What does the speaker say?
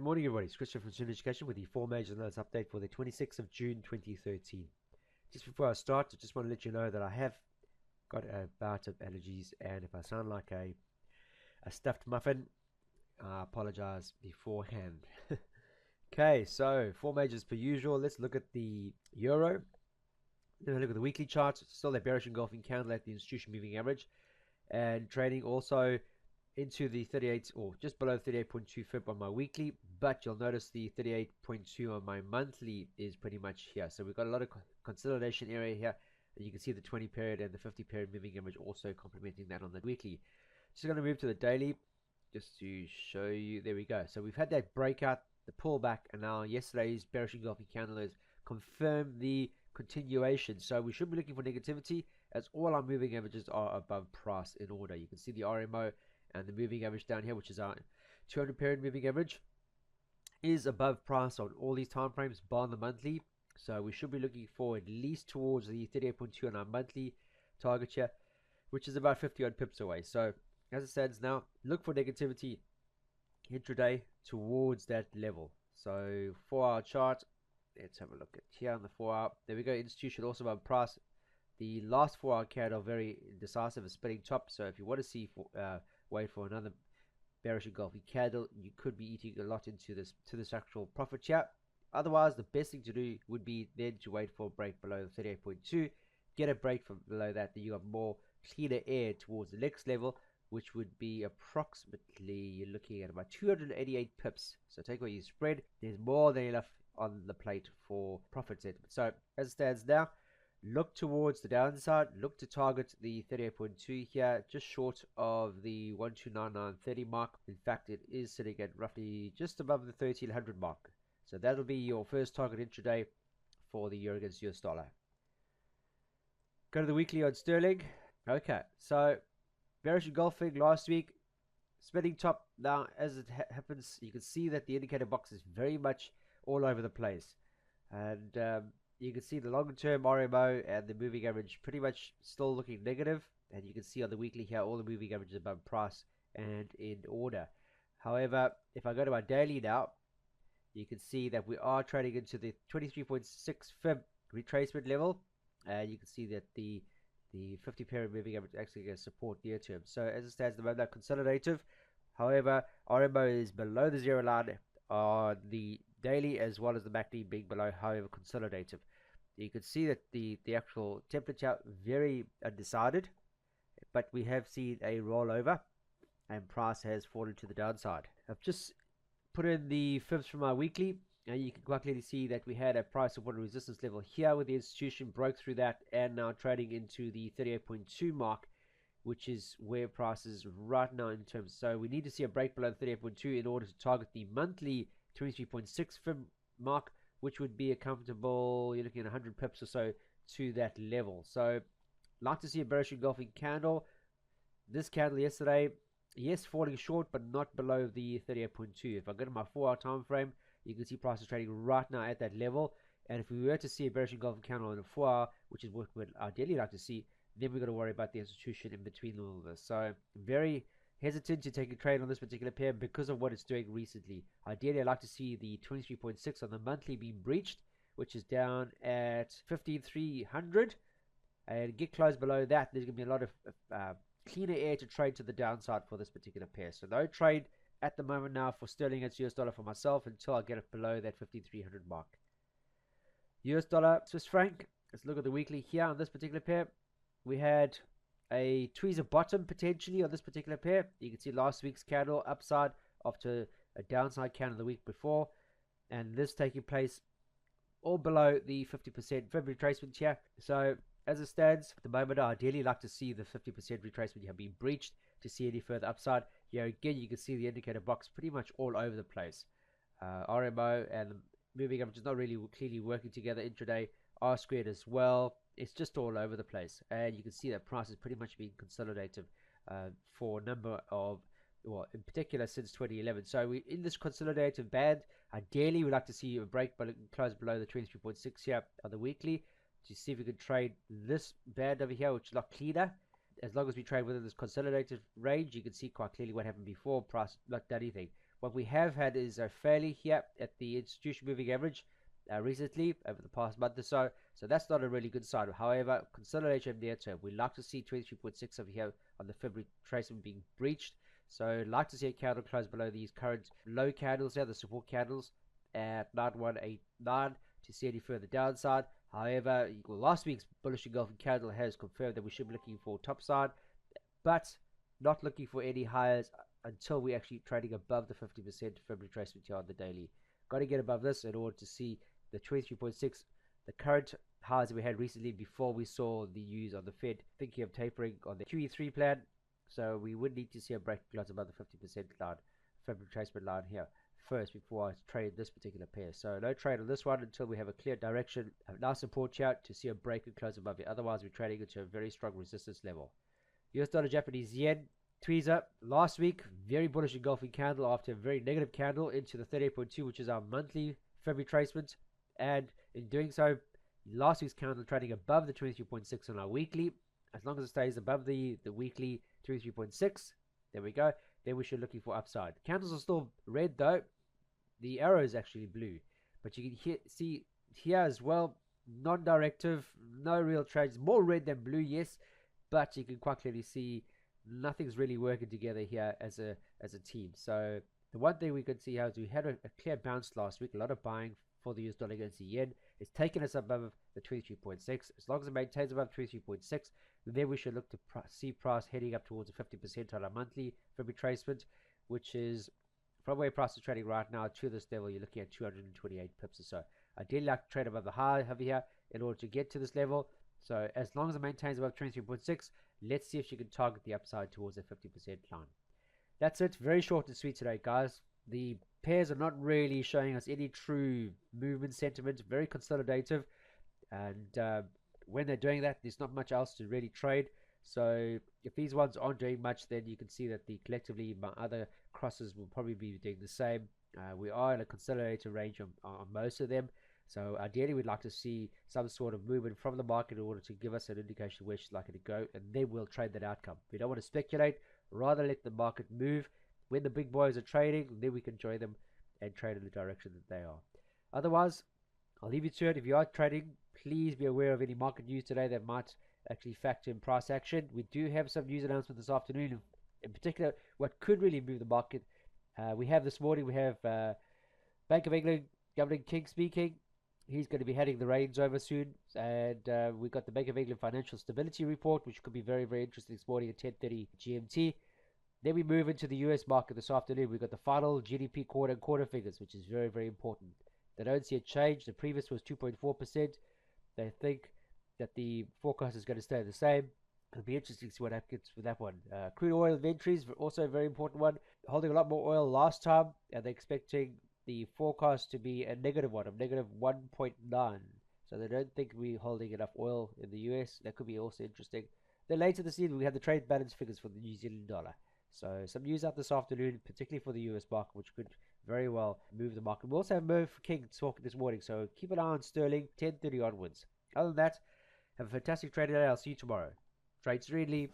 morning, everybody. It's Christian from Serene Education with the 4 major notes update for the 26th of June 2013. Just before I start, I just want to let you know that I have got a bout of allergies, and if I sound like a stuffed muffin, I apologize beforehand. Okay, so 4 majors per usual. Let's look at the euro. Then look at the weekly chart. Still a bearish engulfing candle at the institution moving average, and trading also into the 38 or just below 38.2 fib on my weekly, but you'll notice the 38.2 on my monthly is pretty much here. So we've got a lot of consolidation area here, and you can see the 20 period and the 50 period moving average also complementing that on the weekly. Just going to move to the daily just to show you. There we go. So we've had that breakout, the pullback, and now yesterday's bearish engulfing candle has confirmed the continuation. So we should be looking for negativity as all our moving averages are above price in order. You can see the RMO and the moving average down here, which is our 200 period moving average, is above price on all these time frames bar the monthly. So we should be looking for at least towards the 38.2 on our monthly target here, which is about 50 odd pips away. So as it stands now, look for negativity intraday towards that level. So 4-hour chart, let's have a look at here on the 4-hour. There we go. Institution also above price. The last 4-hour candle very decisive, a spinning top. So if you want to see wait for another bearish engulfing candle, you could be eating a lot into this actual profit chart. Otherwise, the best thing to do would be then to wait for a break below the 38.2, get a break from below that, then you have more cleaner air towards the next level, which would be approximately, you're looking at about 288 pips. So take away your spread, there's more than enough on the plate for profit sentiment. So as it stands now, look towards the downside, look to target the 38.2 here, just short of the 1299.30 mark. In fact, it is sitting at roughly just above the 1300 mark. So that'll be your first target intraday for the euro against US dollar. Go to the weekly on sterling. Okay, so bearish engulfing last week, spinning top. Now, as it happens, you can see that the indicator box is very much all over the place. And you can see the longer-term RMO and the moving average pretty much still looking negative, and you can see on the weekly here all the moving averages above price and in order. However, if I go to our daily now, you can see that we are trading into the 23.6 fib retracement level, and you can see that the 50 period moving average actually gets support near term. So as it stands at the moment, consolidative. However, RMO is below the zero line on the daily as well as the MACD being below, however consolidative. You can see that the actual temperature very undecided, but we have seen a rollover and price has fallen to the downside. I've just put in the fibs from our weekly, and you can quite clearly see that we had a price support and resistance level here with the institution broke through that and now trading into the 38.2 mark, which is where price is right now in terms. So we need to see a break below the 38.2 in order to target the monthly 23.6 fib mark, which would be a comfortable, you're looking at 100 pips or so to that level. So like to see a bearish engulfing candle. This candle yesterday, yes, falling short, but not below the 38.2. If I go to my 4-hour time frame, you can see prices trading right now at that level. And if we were to see a bearish engulfing candle in a 4-hour, which is what we'd ideally like to see, then we're going to worry about the institution in between all of this. So very hesitant to take a trade on this particular pair because of what it's doing recently. Ideally, I'd like to see the 23.6 on the monthly being breached, which is down at 15,300, and get close below that. There's going to be a lot of cleaner air to trade to the downside for this particular pair. So no trade at the moment now for sterling against US dollar for myself until I get it below that 15,300 mark. US dollar, Swiss franc. Let's look at the weekly here on this particular pair. We had a tweezer bottom potentially on this particular pair. You can see last week's candle upside after a downside candle the week before, and this taking place all below the 50% fib retracement here. So as it stands at the moment, I ideally like to see the 50% retracement here being breached to see any further upside. Here again, you can see the indicator box pretty much all over the place. RMO and the moving average is not really clearly working together intraday. R squared as well. It's just all over the place, and you can see that price is pretty much being consolidated for a number of, well, in particular since 2011. So we in this consolidated band. Ideally, we'd like to see a break but close below the 23.6 here on the weekly to see if we can trade this band over here, which is a lot cleaner. As long as we trade within this consolidated range, you can see quite clearly what happened before. Price not done anything. What we have had is a failure here at the institution moving average recently over the past month or so. So that's not a really good sign. However, consolidation near term. We like to see 23.6 over here on the February tracement being breached. So like to see a candle close below these current low candles here, the support candles at 9189 to see any further downside. However, last week's bullish engulfing candle has confirmed that we should be looking for top side, but not looking for any highs until we're actually trading above the 50% February tracement here on the daily. Got to get above this in order to see the 23.6, the current highs that we had recently before we saw the news on the Fed thinking of tapering on the QE3 plan. So we would need to see a break close above the 50% line, February tracement line here first before I trade this particular pair. So no trade on this one until we have a clear direction, a nice support chart to see a break and close above it. Otherwise, we're trading into a very strong resistance level. US dollar Japanese yen tweezer last week, very bullish engulfing candle after a very negative candle into the 38.2, which is our monthly February tracement, and in doing so, last week's candle trading above the 23.6 on our weekly. As long as it stays above the weekly 23.6, there we go, then we should be looking for upside. Candles are still red though, the arrow is actually blue, but you can see here as well, non-directive, no real trades, more red than blue, yes, but you can quite clearly see nothing's really working together here as a team. So the one thing we could see here is we had a clear bounce last week, a lot of buying for the US dollar against the yen. It's taken us above the 23.6. As long as it maintains above 23.6, then we should look to see price heading up towards the 50% on our monthly February tracement, which is from where price is trading right now to this level. You're looking at 228 pips or so. Ideally, like to trade above the high over here in order to get to this level. So as long as it maintains above 23.6, let's see if you can target the upside towards the 50% line. That's it. Very short and sweet today, guys. The pairs are not really showing us any true movement sentiment. Very consolidative, and when they're doing that, there's not much else to really trade. So if these ones aren't doing much, then you can see that collectively my other crosses will probably be doing the same. We are in a consolidated range on most of them. So ideally, we'd like to see some sort of movement from the market in order to give us an indication where she's likely to go, and then we'll trade that outcome. We don't want to speculate, rather let the market move. When the big boys are trading, then we can join them and trade in the direction that they are. Otherwise, I'll leave you to it. If you are trading, please be aware of any market news today that might actually factor in price action. We do have some news announcement this afternoon, in particular, what could really move the market. We have this morning, we have Bank of England Governor King speaking. He's going to be heading the reins over soon, and we've got the Bank of England Financial Stability Report, which could be very, very interesting this morning at 10:30 GMT. Then we move into the US market this afternoon. We've got the final GDP quarter figures, which is very, very important. They don't see a change. The previous was 2.4%. They think that the forecast is going to stay the same. It'll be interesting to see what happens with that one. Crude oil inventories, also a very important one. Holding a lot more oil last time, and they're expecting the forecast to be a negative one, of negative 1.9. So they don't think we're holding enough oil in the US. That could be also interesting. Then later this evening, we have the trade balance figures for the New Zealand dollar. So some news out this afternoon, particularly for the US market, which could very well move the market. We also have Merv King talking this morning, so keep an eye on sterling, 10:30 onwards. Other than that, have a fantastic trading day. I'll see you tomorrow. Trade serenely.